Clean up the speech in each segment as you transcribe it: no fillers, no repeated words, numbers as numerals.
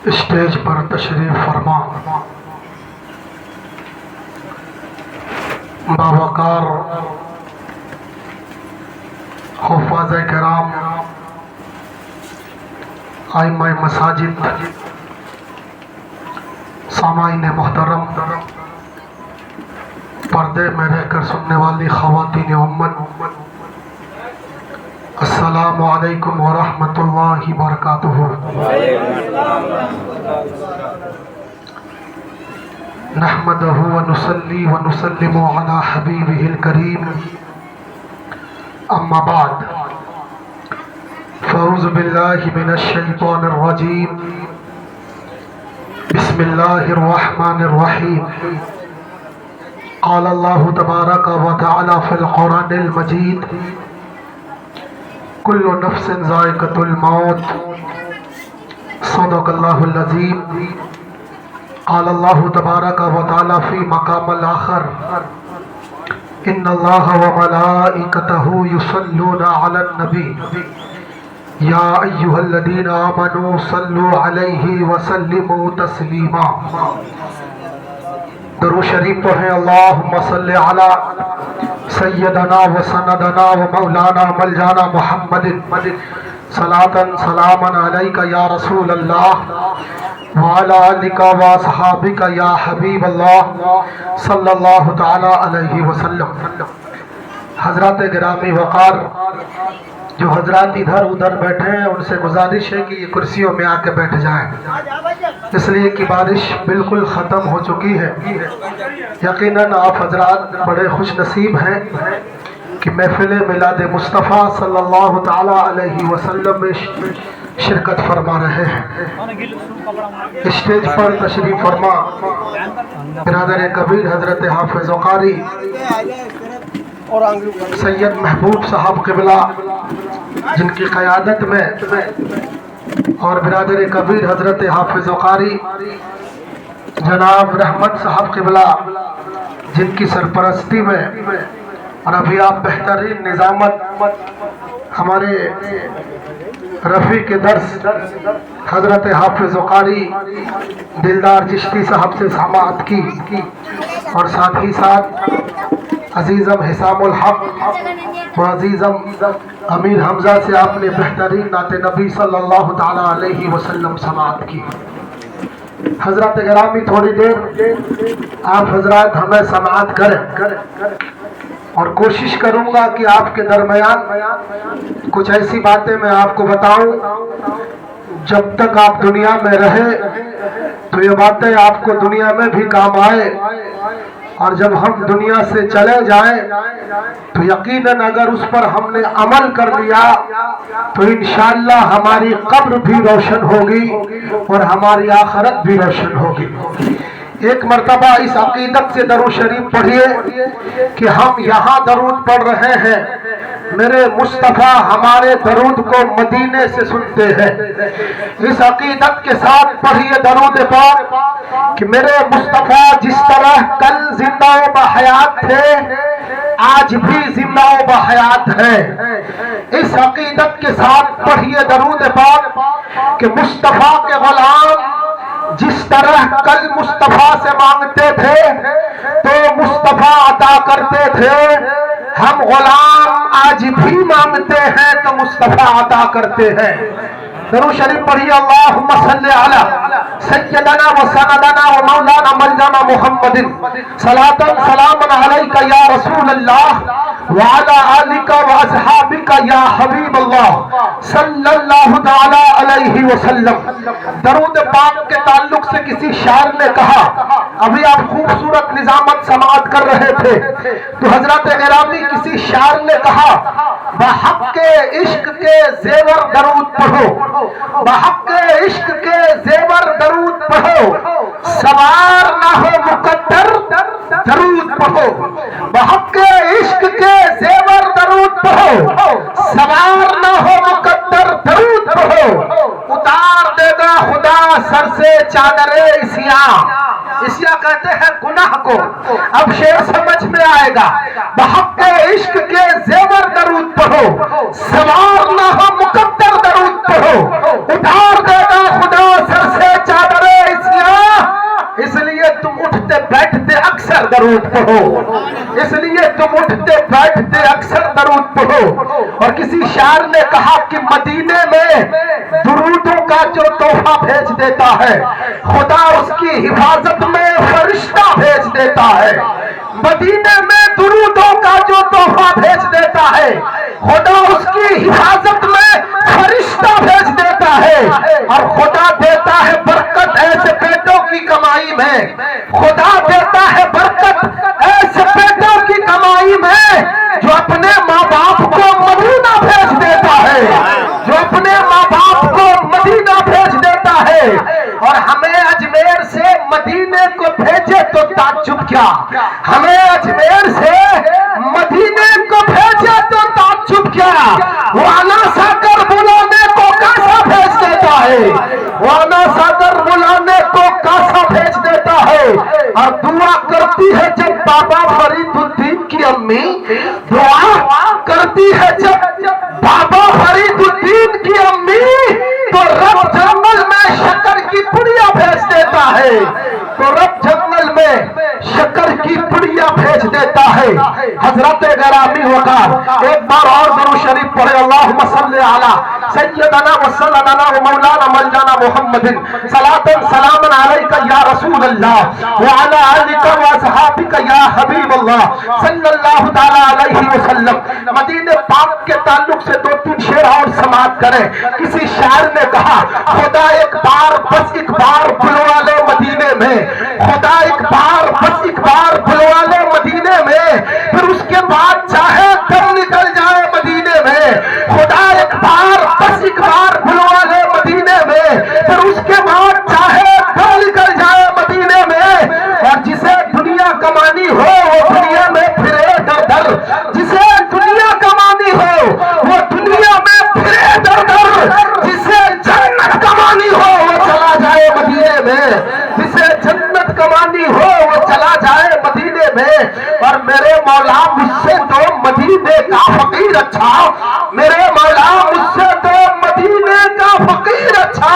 Stage پر تشریف فرما باوقار حفاظ کرام، ائمہ مساجد، سامعین محترم، پردے میں رہ کر سننے والی خواتین امت، السلام علیکم ورحمۃ اللہ وبرکاتہ۔ نحمدہ ونصلی ونسلم علی حبیبہ الکریم، اما بعد فاعوذ باللہ من الشیطان الرجیم، بسم اللہ الرحمن الرحیم۔ قال اللہ تبارک و تعالی فی القرآن المجید، کل نفس ذائقۃ الموت، صدق اللہ العظیم۔ قال اللہ تبارک و تعالی فی مقام الآخر، ان اللہ وملائکتہ یصلون علی النبی یا ایہا الذین آمنوا صلوا علیہ وسلموا تسلیما۔ درود شریف پڑھیں، اللہم صلی علی سیدنا و سندنا و مولانا ملجانا محمد، صلاۃ سلاما علیک یا رسول اللہ وعلی آلک و اصحابک یا حبیب اللہ صلی اللہ تعالی علیہ وسلم۔ حضرات گرامی وقار، جو حضرات ادھر ادھر بیٹھے ہیں ان سے گزارش ہے کہ یہ کرسیوں میں آ کے بیٹھ جائیں، اس لیے کہ بارش بالکل ختم ہو چکی ہے۔ یقیناً آپ حضرات بڑے خوش نصیب ہیں کہ محفل میلاد مصطفیٰ صلی اللہ تعالی علیہ وسلم میں شرکت فرما رہے ہیں۔ اسٹیج پر تشریف فرما برادر کبیر حضرت حافظ قاری سید محبوب صاحب قبلہ، جن کی قیادت میں، اور برادر کبیر حضرت حافظ قاری جناب رحمت صاحب قبلہ، جن کی سرپرستی میں، اور ابھی آپ بہترین نظامت ہمارے رفیق درس حضرت حافظ قاری دلدار چشتی صاحب سے سماعت کی، اور ساتھ ہی ساتھ عزیزم حسام الحق و عزیزم امیر حمزہ سے آپ نے بہترین نعت نبی صلی اللہ تعالی علیہ وسلم سماعت کی۔ حضرات گرامی، تھوڑی دیر آپ حضرات ہمیں سماعت کریں، اور کوشش کروں گا کہ آپ کے درمیان کچھ ایسی باتیں میں آپ کو بتاؤں جب تک آپ دنیا میں رہے تو یہ باتیں آپ کو دنیا میں بھی کام آئے، اور جب ہم دنیا سے چلے جائیں تو یقیناً اگر اس پر ہم نے عمل کر لیا تو انشاءاللہ ہماری قبر بھی روشن ہوگی اور ہماری آخرت بھی روشن ہوگی۔ ایک مرتبہ اس عقیدت سے درود شریف پڑھیے کہ ہم یہاں درود پڑھ رہے ہیں، میرے مصطفیٰ ہمارے درود کو مدینے سے سنتے ہیں۔ اس عقیدت کے ساتھ پڑھیے درود پاک کہ میرے مصطفیٰ جس طرح کل زندہ و بحیات تھے آج بھی زندہ و بحیات ہیں۔ اس عقیدت کے ساتھ پڑھیے درود پاک کہ مصطفیٰ کے غلام جس طرح کل مصطفیٰ سے مانگتے تھے تو مصطفیٰ عطا کرتے تھے، ہم غلام آج بھی مانگتے ہیں تو مصطفیٰ عطا کرتے ہیں۔ درود شریف پڑھیے، اللہم صلی علی سیدنا و سندنا و مولانا ملجانا محمد، صلاۃ سلاما علیک یا رسول اللہ وعلی آلک و اصحابک یا حبیب اللہ صلی اللہ تعالی علیہ وسلم۔ درود پاک کے تعلق سے کسی شاعر نے کہا، ابھی آپ خوبصورت نظامت سماعت کر رہے تھے تو حضرت گرامی کسی شاعر نے کہا، بحق کے عشق کے زیور درود پڑھو، بحق کے عشق کے زیور درود پڑھو، سوار نہ ہو مقدر درود پڑھو، بحق کے عشق کے زیور درود پڑھو، سوار نہ ہو مقدر درود پڑھو، اتار دے گا خدا سر سے چادر عصیاں۔ عصیاں کہتے ہیں گناہ کو، اب شعر سمجھ میں آئے گا۔ بحق عشق کے زیور درود پڑھو، سوار نہ ہو مقدر درود پڑھو، اتار دے گا خدا سر سے چادر درود پڑھو، اس لیے تم اٹھتے بیٹھتے اکثر درود پڑھو۔ اور کسی شاعر نے کہا کہ مدینے میں درودوں کا جو تحفہ بھیج دیتا ہے خدا اس کی حفاظت میں فرشتہ بھیج دیتا ہے۔ مدینے میں درودوں کا جو تحفہ بھیج دیتا ہے خدا اس کی حفاظت میں فرشتہ بھیج دیتا ہے۔ اور خدا دیتا ہے برکت ایسے پیٹوں کی کمائی میں، خدا دیتا ہے برکت ایسے پیٹوں کی کمائی میں جو اپنے ماں باپ کو مدینہ بھیج دیتا ہے، جو اپنے ماں باپ کو مدینہ بھیج دیتا ہے۔ اور ہمیں اجمیر سے مدینے کو بھیجے تو تعجب کیا، ہمیں اجمیر سے مدینے کو بھیجے تو تعجب کیا، وانا سا کر بلانے کو کیسا بھیج دیتا ہے، وانا سا کر بلانے کو کیسا بھیج دیتا ہے۔ اور دعا کرتی ہے جب بابا فرید الدین کی امی، دعا کرتی ہے جب بابا فرید الدین کی امی، تو رب جنگل میں شکر کی پڑیا بھیج دیتا ہے، تو رب جنگل میں شکر کی پڑیا بھیج دیتا ہے۔ حضرت گرامی وقار ایک بار اور درود شریف پڑھے، اللہم صلی علی سیدنا و سیدنا و مولانا مولانا محمد صلاۃ سلام علیک یا رسول اللہ وعلی آلک و اصحابک یا حبیب اللہ صلی اللہ تعالی علیہ وسلم۔ مدینہ پاک کے تعلق سے دو تین شعر اور سماعت کریں۔ کسی شاعر نے کہا خدا ایک بار بس ایک بار بلوا لے مدینے میں، خدا ایک بار بس ایک بار بلوا لے مدینے میں، پھر اس کے بعد چاہے دم نکل جائے مدینے میں، خدا ایک بار بس ایک بار بلوا لے مدینے میں، پھر اس کے بعد چاہے دم نکل جائے مدینے میں۔ اور جسے دنیا کمانی ہو وہ دنیا میں پھرے در در، جسے دنیا کمانی ہو وہ دنیا میں پھرے در در، جسے جنت کمانی ہو وہ چلا جائے مدینے میں، جسے جنت کمانی ہو وہ چلا جائے مدینے میں۔ اور میرے مولا مجھ سے تو مدینے کا فقیر اچھا، میرے مولا مجھ سے تو مدینے کا فقیر اچھا،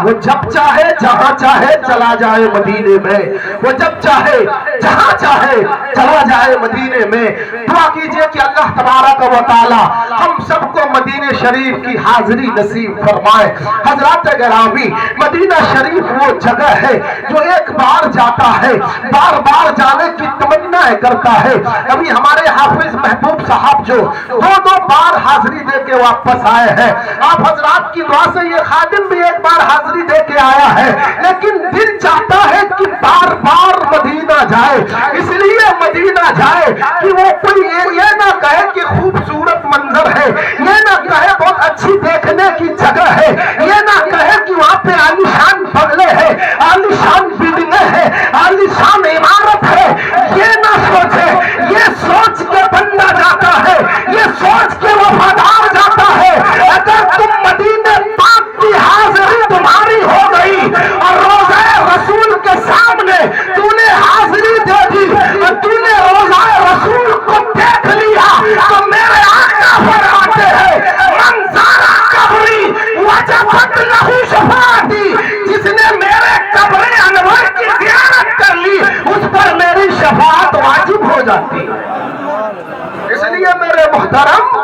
وہ جب چاہے جہاں چاہے چلا جائے مدینے میں، وہ جب چاہے جہاں چاہے چلا جائے مدینے میں۔ دعا کیجئے کہ اللہ تبارک و تعالی ہم سب کو مدینہ شریف کی حاضری نصیب فرمائے۔ حضرات گرامی، مدینہ شریف وہ جگہ ہے جو ایک بار جاتا ہے بار بار جانے کی تمنا کرتا ہے۔ ابھی ہمارے حافظ محبوب صاحب جو دو بار حاضری دے کے واپس آئے ہیں، آپ حضرات کی دعا سے یہ خادم بھی ایک بار حاضری دے کے آیا ہے، لیکن دل چاہتا ہے کہ بار بار مدینہ جائے، اس لیے مدینہ جائے کہ وہ کوئی یہ نہ کہے کہ خوبصورت منظر ہے، یہ نہ کہے بہت اچھی دیکھنے کی جگہ ہے، یہ نہ کہے کہ وہاں پہ عالیشان بنگلے ہے، عالیشان بلڈنگیں ہے، عالیشان عمارت ہے، یہ نہ سوچے۔ یہ سوچ کے بندہ جاتا ہے، یہ سوچ کے وفادار جاتا ہے۔ اگر تم مدینہ پاک کی حاضری تمہاری ہو گئی اور روضہ رسول کے سامنے تو نے حاضری دے دی اور تو نے روضہ رسول کو دیکھ لیا، تو میرے آقا فرماتے ہیں من زار قبری وجبت لہ شفاعتی، جس نے میرے قبر انور کی زیارت کر لی اس پر میری شفاعت واجب ہو جاتی ہے۔ اس لیے میرے محترم،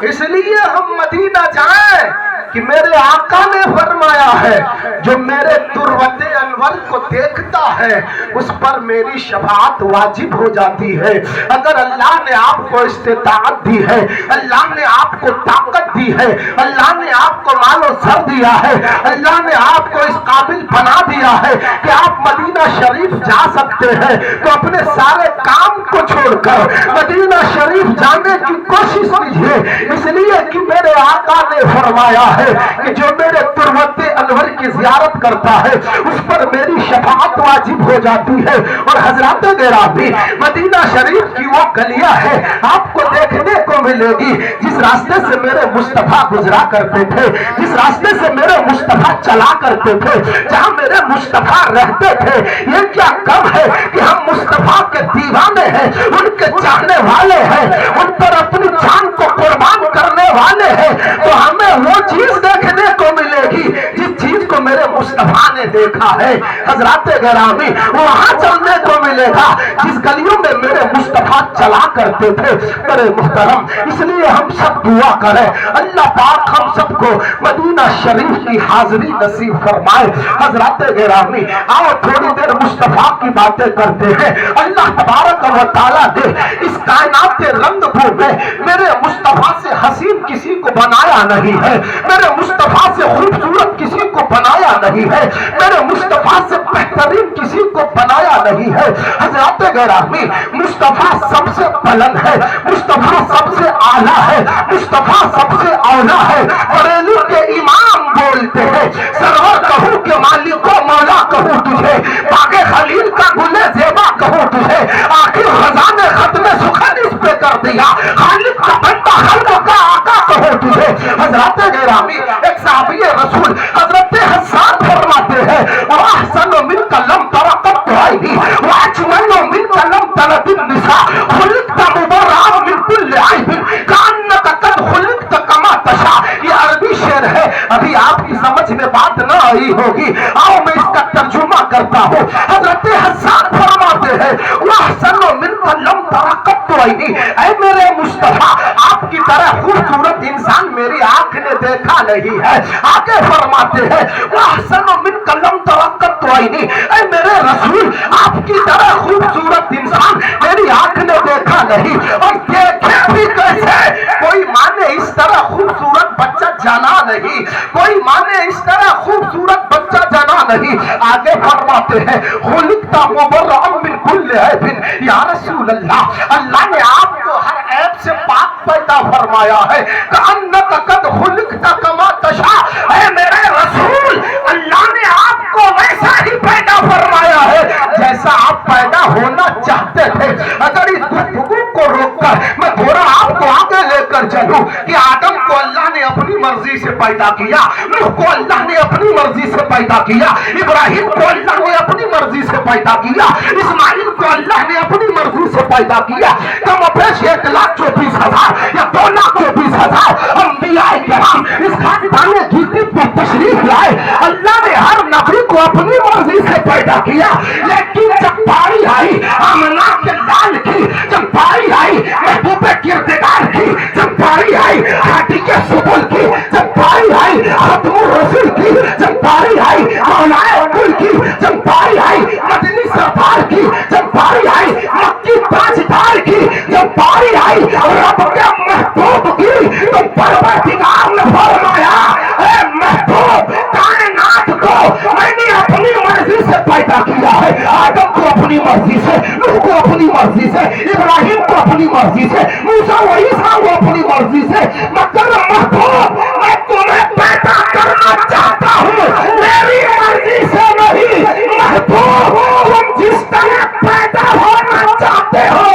اس لیے ہم مدینہ جائیں کہ میرے آقا نے فرمایا ہے جو میرے تروت انور کو دیکھتا ہے اس پر میری شفاعت واجب ہو جاتی ہے۔ اگر اللہ نے آپ کو استطاعت دی ہے، اللہ نے آپ کو طاقت دی ہے، اللہ نے آپ کو مال و زر دیا ہے، اللہ نے آپ کو اس قابل بنا دیا ہے کہ آپ مدینہ شریف جا سکتے ہیں، تو اپنے سارے کام کو چھوڑ کر مدینہ شریف جانے کی کوشش کیجیے، اس لیے کہ میرے آقا نے فرمایا ہے کہ جو میرے تروت انور کی زیارت کرتا ہے اس پر میری شفاعت واجب ہو جاتی ہے۔ اور حضرات گرامی، مدینہ شریف کی وہ گلیاں ہیں آپ کو دیکھنے کو ملے گی جس راستے سے میرے مصطفیٰ گزرا کرتے تھے، جس راستے سے میرے مصطفیٰ چلا کرتے تھے، جہاں میرے مصطفیٰ رہتے تھے۔ یہ کیا کم ہے کہ ہم مصطفیٰ کے دیوانے ہیں، ان کے چاہنے والے ہیں، ان پر اپنی جان کو قربان کرنے والے ہیں، تو ہمیں وہ چیز دیکھنے کو ملے گی جس چیز کو میرے مصطفیٰ نے نے دیکھا ہے حضرات گرامی وہاں چلنے کو ملے گا جس گلیوں میں میرے مصطفیٰ چلا کرتے تھے میرے محترم. اس لیے ہم سب دعا کریں اللہ پاک ہم سب کو مدینہ شریف کی حاضری نصیب فرمائے. حضرات گرامی آؤ تھوڑی دیر مصطفیٰ کی باتیں کرتے ہیں. اللہ تبارک و تعالیٰ نے اس کائنات کے رنگ بھو میں میرے مصطفیٰ سے حسین کسی کو بنایا نہیں ہے, میرے مصطفیٰ سے خوبصورت کسی کو بنایا نہیں ہے, میرے مصطفیٰ سے بہترین کسی کو بنایا نہیں ہے. حضرات گرامی مصطفیٰ سب سے بلند ہے, مصطفیٰ سب سے اعلیٰ ہے, مصطفیٰ سب سے اولیٰ ہے. بریلی کے امام بولتے ہیں سرور کہوں کہ مالک و مولا کہوں تجھے, باغ خلیل کا گل زیبا کہوں تجھے, آخر خزانے ختم سخن اس پہ کر دیا, خالق کا بندہ خلق کا آقا کہوں تجھے. حضرات گرامی ایک صحابی رسول حضرت حسان فرماتے ہیں وَأَحْسَنُ مِنْكَ لَمْ تَرَ قَطُّ عَيْنِي وَأَجْمَلُ مِنْكَ لَمْ تَلِدِ النِّسَاءُ خُلِقْتَ مُبَرَّأً مِنْ كُلِّ عَيْبٍ كَأَنَّكَ قَدْ خُلِقْتَ كَمَا تَشَاءُ. یہ عربی شعر ہے, ابھی آپ کی سمجھ میں بات نہ آئی ہوگی, آؤ میں اس کا ترجمہ کرتا ہوں. حضرت حسان فرماتے ہیں وَأَحْسَنُ مِنْكَ لَمْ تَرَ قَطُّ عَيْنِي, اے میرے مصطفیٰ آپ کی طرح خوبصورت انسان میری آنکھ نے دیکھا نہیں ہے. آگے فرماتے ہیں وَأَحْسَنُ مِنْكَ لَمْ تَرَ قَطُّ عَيْنِي, اے میرے رسول آپ کی طرح خوبصورت انسان میری آنکھ نے دیکھا نہیں, اور دیکھے بھی کیسے, کوئی ماں نے اس طرح خوبصورت بچہ جانا نہیں, کوئی ماں نے اس طرح خوبصورت بچہ جانا نہیں. آگے فرماتے ہیں خلقت مبرأ من کل عیب, یا رسول اللہ اللہ نے آپ کو ہر عیب سے پاک پیدا فرمایا ہے. کأنک قد خلقت کما تشاء, اے میرے رسول اللہ نے آپ کو ویسا ہی پیدا فرمایا ہے جیسا آپ پیدا ہونا چاہتے تھے. اگر اس گفتگو کو روک کر میں تھوڑا آپ کو آگے لے کر چلوں کہ آدم کو اللہ نے اپنی مرضی سے پیدا کیا, نوح کو اللہ نے اپنی مرضی سے پیدا کیا, ابراہیم کو اللہ نے اپنی مرضی سے پیدا کیا, اسماعیل کو اللہ نے اپنی مرضی سے پیدا کیا. کم اپیش 1,24,000 یا 2,24,000 انبیاء کرام اس خاندان جیتی پر تشریف لائے. اللہ نے ہر نبی کو اپنی مرضی سے پیدا کیا, لیکن جب باری آئی آمنہ کے لال کی, جب باری آئی محبوب کردگار کی, جب باری آئی ہاتھی کے سبل کی, جب باری آئی ختم الرسول کی, جب باری آئی مولا کل کی, جب باری آئی مدنی سرکار کی, جب باری آئی مکی تاجدار کی, جب باری آئی رب کے محبوب کی, تو پروردگار نے فرمایا اے محبوب کائنات کو میں نے اپنی مرضی سے پیدا کیا ہے. آدم کو اپنی مرضی سے, نوح کو اپنی مرضی سے, ابراہیم کو اپنی مرضی سے, موسیٰ و عیسیٰ کو اپنی مرضی سے. مگر محبوب میں تمہیں پیدا کرنا چاہتا ہوں میری مرضی سے نہیں. محبوب تم جس طرح پیدا ہونا چاہتے ہو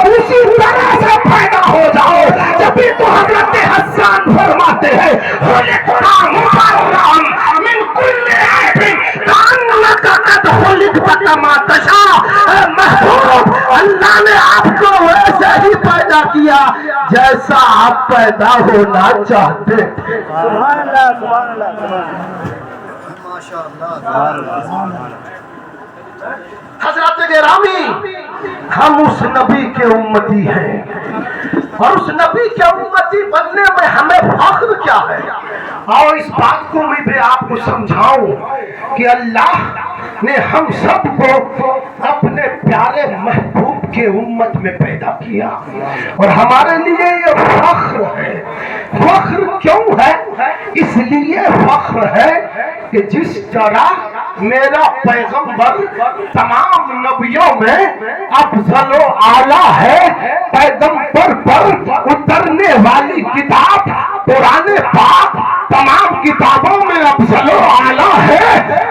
اسی طرح سے پیدا ہو جاؤ. جبھی تو حضرت حسان فرماتے ہیں خلقت مبرأ من کل عیب کأنک قد خلقت کما تشاء. محبوب اللہ نے آپ کو ویسے ہی پیدا کیا جیسا آپ پیدا ہونا چاہتے تھے. سبحان اللہ سبحان اللہ ماشاءاللہ. حضرات گرامی ہم اس نبی کے امتی ہیں, اور اس نبی کے امتی بننے میں ہمیں فخر کیا ہے. اور اس بات کو میں بھی آپ کو سمجھاؤں کہ اللہ نے ہم سب کو اپنے پیارے محبوب کے امت میں پیدا کیا, اور ہمارے لیے یہ فخر ہے. فخر کیوں ہے؟ اس لیے فخر ہے کہ جس طرح میرا پیغمبر تمام نبیوں میں افضل و اعلیٰ ہے, پیغمبر پر اترنے والی کتاب قرآن پاک تمام کتابوں میں افضل و اعلیٰ ہے,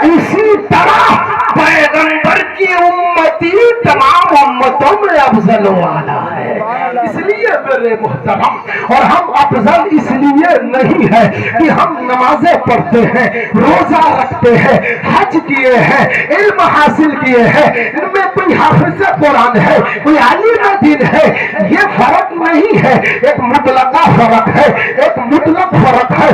اسی طرح پیغمبر کی امتی تمام امتوں میں افضل و اعلیٰ ہے. اس لیے میرے محترم, اور ہم افضل اس لیے نہیں ہے کہ ہم نمازیں پڑھتے ہیں, روزہ رکھتے ہیں, حج کیے ہیں, علم حاصل کیے ہیں, ان میں کوئی حافظ قرآن ہے, کوئی عالم دین ہے, یہ فرق نہیں ہے. ایک مطلقہ فرق ہے, ایک مطلق فرق ہے.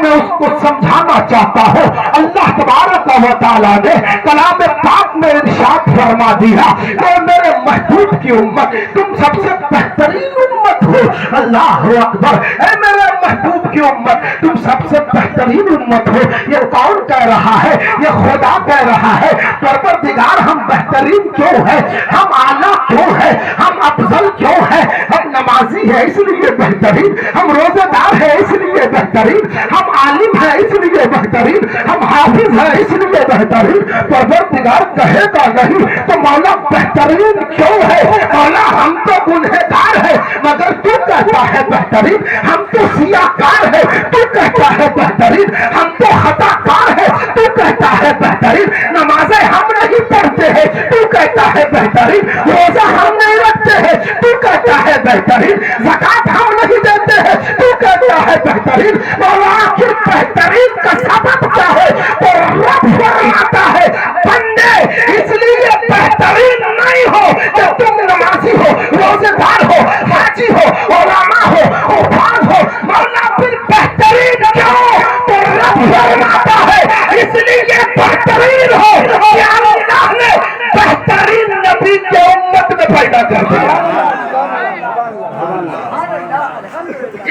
میں اس کو سمجھانا چاہتا ہوں. اللہ تبارک و تعالیٰ نے کلام پاک میں ارشاد فرما دیا کہ میرے محبوب کی امت تم سب سے بہترین امت ہو. اللہ اکبر. اے میرے محبوب کی امت تم سب سے بہترین امت ہو. یہ کون کہہ رہا ہے؟ یہ خدا کہہ رہا ہے. پروردگار ہم بہترین کیوں ہے؟ ہم اعلیٰ کیوں ہے؟ ہم افضل کیوں ہے؟ ہم نمازی ہے اس لیے بہترین, ہم روزے دار ہے اس لیے بہترین, ہم عالم ہے اس لیے بہترین, ہم حافظ ہے اس لیے بہترین. پروردگار کہے گا نہیں تو مولا بہترین کیوں ہے؟ مولا ہم تو گنہگار ہے مگر تو کہتا ہے بہترین. ہم تو سیاہ کار ہے تو کہتا ہے بہترین. ہم تو خطا کار ہے تو کہتا ہے بہترین. نمازیں ہم نہیں پڑھتے ہیں تو کہتا ہے بہترین. روزہ ہم نہیں رکھتے ہیں تو کہتا ہے بہترین. زکات ہم نہیں دیتے ہیں تو کہتا ہے بہترین. مولا آخر بہترین کا سبب کیا ہے؟ تو رب فرماتا ہے بندے اس لیے بہترین نہیں ہو کہ تم نمازی ہو, روزے دار ہو, حاجی ہو, علماء ہو, حفاظ ہو. مولا پھر بہترین کیوں؟ تو رب فرماتا ہے اس لیے بہترین ہو کہ اللہ نے بہترین نبی کے امت میں پیدا کر دیا.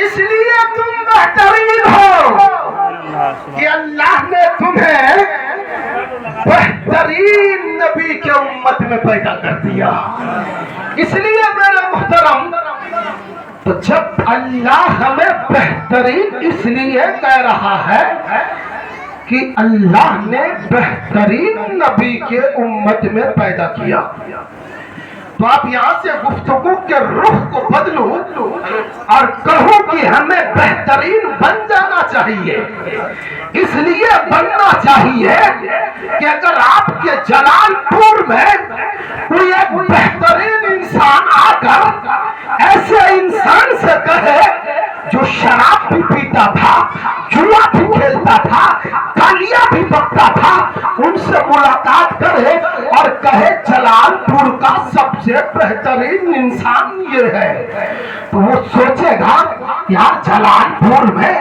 اس لیے تم بہترین ہو کہ اللہ نے تمہیں بہترین نبی کے امت میں پیدا کر دیا. اس لیے میرے محترم تو جب اللہ ہمیں بہترین اس لیے کہہ رہا ہے کہ اللہ نے بہترین نبی کے امت میں پیدا کیا, تو آپ یہاں سے گفتگو کے رخ کو بدلو اور کہو کہ ہمیں بہترین بن جانا چاہیے. اس لیے بننا چاہیے کہ اگر آپ کے جلال پور میں کوئی ایک بہترین انسان آ کر ایسے انسان سے کہے جو شراب بھی پیتا تھا, جوا بھی کھیلتا تھا, گالیاں بھی بکتا تھا, ان سے ملاقات کرے اور کہے جلال پور کا سب سے بہترین انسان یہ ہے, تو وہ سوچے گا یار جلال پور میں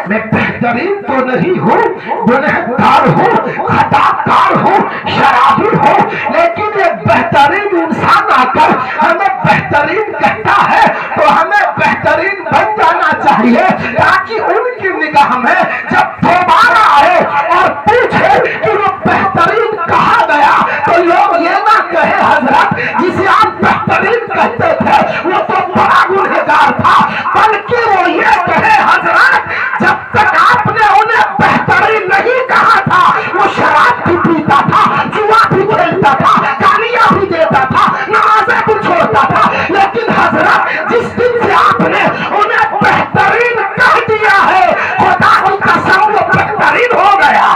بہترین تو نہیں ہوں, گنہگار ہوں, خطا کار ہوں, شرابی ہوں, لیکن ایک بہترین انسان آ کر ہمیں بہترین کہتا ہے تو ہمیں بہترین بن جانا چاہیے تاکہ ان کی نگاہ میں جب دوبارہ آئے اور پوچھے کہ وہ بہترین کہا گیا تو لوگ یہ نہ کہے حضرت جسے آپ بہترین کہتے تھے وہ تو بڑا گنہگار تھا, بلکہ وہ یہ کہے حضرت جب تک آپ نے انہیں بہترین نہیں کہا تھا وہ شراب بھی پیتا تھا, جوا بھی کھیلتا تھا, گالیاں بھی دیتا تھا, نمازیں بھی چھوڑتا تھا, لیکن حضرت جس دن سے آپ نے انہیں بہترین کہہ دیا ہے خدا کی قسم وہ بہترین ہو گیا.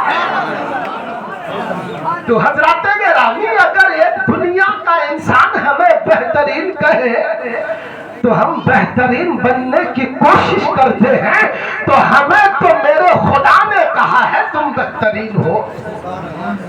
تو حضرات گرامی اگر ایک دنیا کا انسان ہمیں بہترین کہے تو ہم بہترین بننے کی کوشش کرتے ہیں, تو ہمیں تو میرے خدا نے کہا ہے تم بہترین ہو,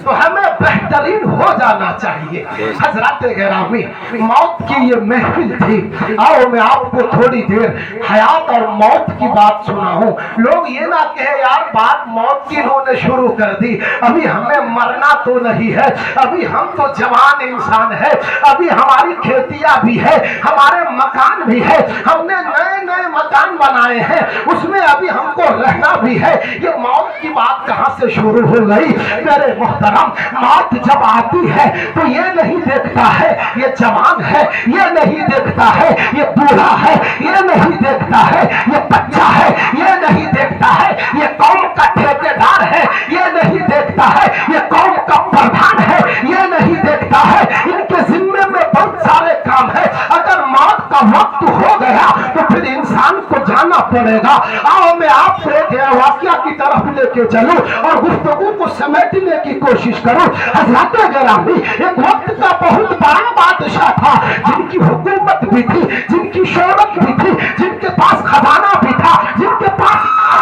تو ہمیں بہترین ہو جانا چاہیے. حضرات گرامی موت کی یہ محفل تھی, آؤ میں آپ کو تھوڑی دیر حیات اور موت کی بات سناؤں. لوگ یہ نہ کہے یار بات موت کی انہوں نے شروع کر دی, ابھی ہمیں مرنا تو نہیں ہے, ابھی ہم تو جوان انسان ہے, ابھی ہماری کھیتیاں بھی ہے, ہمارے مکان بھی ہے, ہم نے نئے نئے مکان بنائے ہیں, اس میں ابھی ہم کو رہنا بھی ہے, یہ موت کی بات کہاں سے شروع ہو گئی؟ میرے محترم موت جب آتی ہے تو یہ نہیں دیکھتا ہے یہ جوان ہے, یہ نہیں دیکھتا ہے یہ بوڑھا ہے, یہ نہیں دیکھتا ہے یہ بچہ ہے, یہ نہیں دیکھتا ہے یہ قوم کا ٹھیکیدار ہے, یہ نہیں دیکھتا ہے یہ قوم کا پردھان ہے, یہ نہیں دیکھتا ہے ان کے ذمے میں بہت سارے کام ہے. اگر موت کا وقت ہو گیا تو پھر انسان کو جانا پڑے گا. آؤ میں آپ کو ایک واقعہ کی طرف لے کے چلوں اور گفتگو کو سمیٹنے کی کوشش کروں. حضرات گرامی ایک وقت کا بہت بڑا بادشاہ تھا جن کی حکومت بھی تھی, جن کی شہرت بھی تھی, جن کے پاس خزانہ بھی تھا, جن کے پاس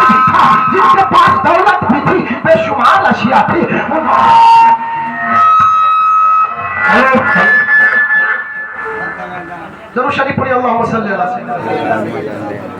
بھی تھا, جن کے پاس دولت بھی تھی, بے شمار اشیاء تھی. درود شریف پڑھیے اللہم صلی اللہ علیہ وسلم.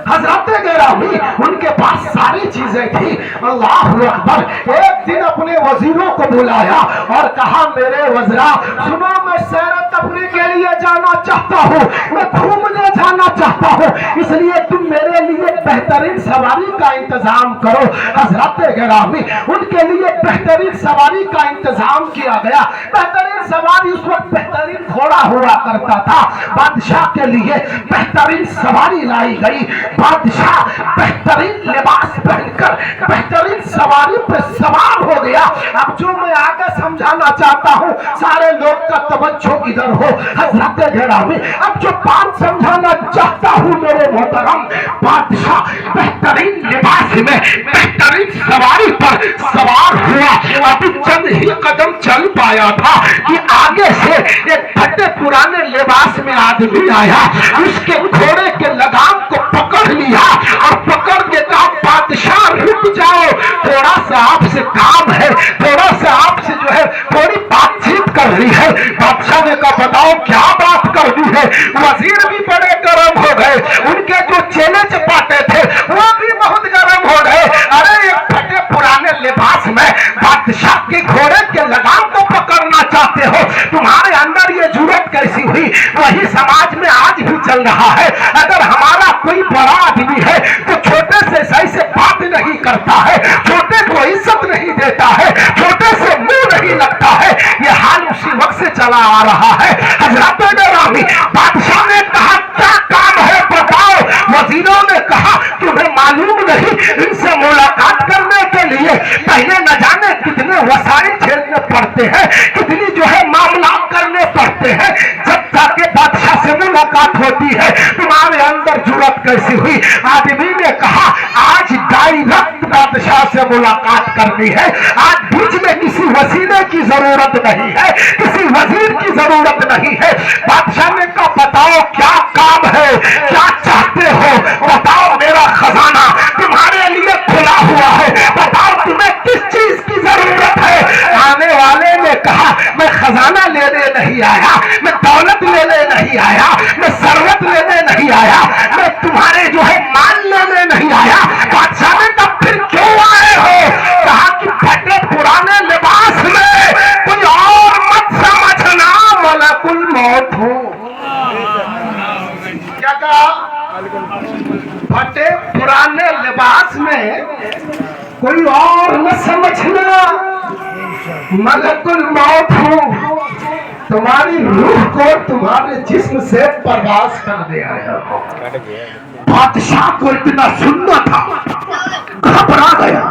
حضرت گرامی ان کے پاس ساری چیزیں تھی. اللہ اکبر. ایک دن اپنے وزیروں کو بلایا اور کہا میرے وزراء سنو میں سیر تفریح کے لیے جانا چاہتا ہوں, میں گھومنے جانا چاہتا ہوں, اس لیے تم میرے لیے بہترین سواری کا انتظام کرو. حضرت گرامی ان کے لیے بہترین سواری کا انتظام کیا گیا. بہترین سواری اس وقت بہترین گھوڑا ہوا کرتا تھا. بادشاہ کے لیے بہترین سواری لائی گئی. بادشاہ بہترین لباس پہن کر بہترین سواری پہ سوار ہو گیا. اب جو میں آگے سمجھانا چاہتا ہوں سارے لوگ کا توجہ ادھر ہو. حضرت گرامی اب جو بات سمجھانا چاہتا ہوں میرے محترم, بادشاہ بہترین لباس میں بہترین سواری پر سوار ہوا. ابھی چند ہی قدم چل پایا تھا کہ آگے سے ایک پھٹے پرانے لباس میں آدمی آیا. اس کے گھوڑے کے لگام کو پکڑ لیا اور پکڑ کے کہا بادشاہ رک جاؤ, تھوڑا سا آپ سے کام ہے, تھوڑا سا آپ سے جو ہے تھوڑی بات چیت کرنی ہے. بادشاہ نے کہا بتاؤ کیا بات کرنی ہے. وزیر بھی بڑے گرم ہو گئے, ان کے جو چیلے چپاٹے تھے وہ بھی بہت گرم ہو گئے. ارے ایک پھٹے پرانے لباس میں بادشاہ کے گھوڑے کے لگام کو پکڑنا چاہتے ہو, تمہارے اندر یہ جرأت کیسی ہوئی؟ وہی سماج میں آج بھی چل رہا ہے. اگر ہمارا کوئی بڑا آدمی ہے تو چھوٹے سے صحیح سے بات نہیں کرتا ہے, چھوٹے کو عزت نہیں دیتا ہے, چھوٹے سے منہ نہیں لگتا ہے. یہ حال اسی وقت سے چلا آ رہا ہے. حضرت گرامی بادشاہ نے کہا کیا کام ہے بتاؤ. وزیروں نے کہا تمہیں معلوم نہیں ان سے ملاقات کرنے کے لیے پہلے نہ جانے کتنے وسائل جھیلنے پڑتے ہیں, کتنی جو ہے معاملات کرنے پڑتے ہیں, جب جا کے بادشاہ سے ملاقات ہوتی ہے. تمہارے اندر جرأت کیسی ہوئی؟ آدمی نے کہا آج ڈائریکٹ بادشاہ سے ملاقات کرنی ہے, آج بیچ میں کسی وسیلے کی ضرورت نہیں ہے, کسی وزیر کی ضرورت نہیں ہے. بادشاہ نے کہا بتاؤ کیا کام ہے, کیا چاہتے ہو, بتاؤ میرا خزانہ تمہارے لیے کھلا ہوا ہے, بتاؤ تمہیں کس چیز کی ضرورت ہے. آنے والے نے کہا میں خزانہ لینے نہیں آیا, میں دولت لینے نہیں آیا, میں ثروت لینے نہیں آیا, میں تمہارے جو ہے مال لینے نہیں آیا. بادشاہ نے کہا پھر کیوں آئے ہو؟ کہا کہ پھٹے پرانے لباس میں کوئی اور مت سمجھنا ملک الموت ہوں. کیا کہا؟ پھٹے پرانے لباس میں کوئی اور نہ سمجھنا ملک الموت ہوں. تمہاری روح کو تمہارے جسم سے پرواز کر دے آیا ہو. بادشاہ کو اتنا سننا تھا, گھبرا گیا.